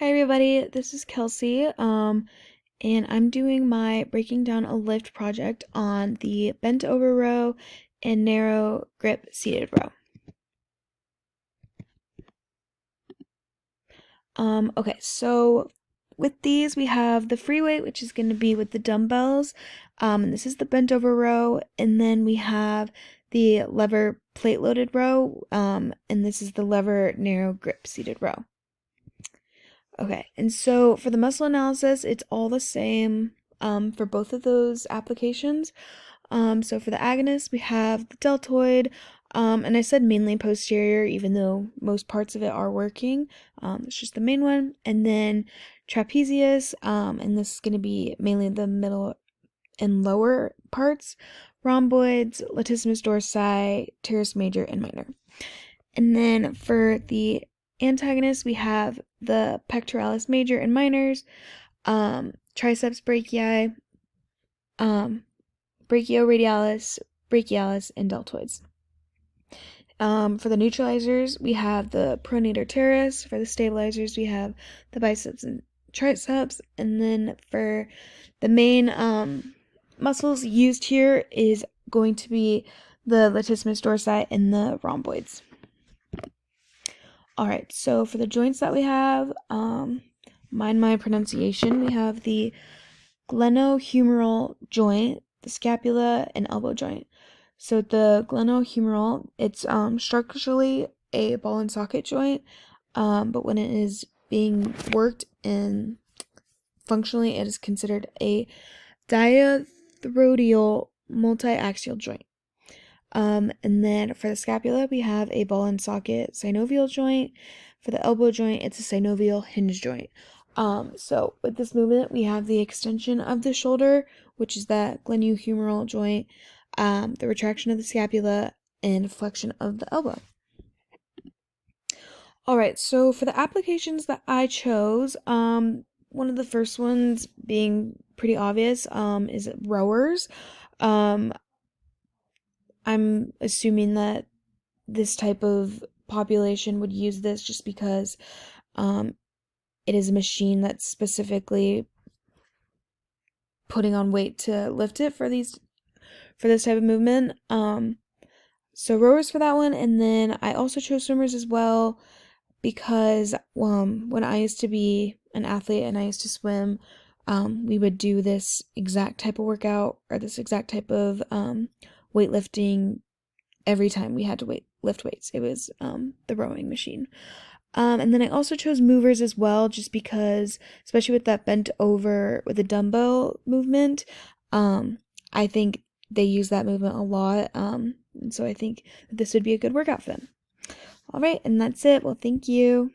Hi everybody, this is Kelsey, and I'm doing my breaking down a lift project on the bent over row and narrow grip seated row. Okay, so with these we have the free weight, which is going to be with the dumbbells, and this is the bent over row, and then we have the lever plate loaded row, and this is the lever narrow grip seated row. Okay, and so for the muscle analysis, it's all the same for both of those applications. So for the agonist, we have the deltoid, and I said mainly posterior, even though most parts of it are working. It's just the main one. And then trapezius, and this is going to be mainly the middle and lower parts, rhomboids, latissimus dorsi, teres major, and minor. And then for the antagonists, we have the pectoralis major and minors, triceps brachii, brachioradialis, brachialis, and deltoids. For the neutralizers, we have the pronator teres. For the stabilizers, we have the biceps and triceps. And then for the main muscles used here is going to be the latissimus dorsi and the rhomboids. Alright, so for the joints that we have, mind my pronunciation, we have the glenohumeral joint, the scapula, and elbow joint. So the glenohumeral, it's structurally a ball and socket joint, but when it is being worked in functionally, it is considered a diarthrodial multi-axial joint. And then for the scapula, we have a ball and socket synovial joint. For the elbow joint, it's a synovial hinge joint. So with this movement, we have the extension of the shoulder, which is that glenohumeral joint, the retraction of the scapula, and flexion of the elbow. Alright, so for the applications that I chose, one of the first ones being pretty obvious, is rowers. I'm assuming that this type of population would use this just because it is a machine that's specifically putting on weight to lift it for this type of movement. So rowers for that one, and then I also chose swimmers as well because when I used to be an athlete and I used to swim, we would do this exact type of workout or this exact type of weightlifting every time we had to lift weights. It was the rowing machine. And then I also chose movers as well, just because, especially with that bent over with the dumbbell movement, I think they use that movement a lot. And so I think this would be a good workout for them. All right, and that's it. Well, thank you.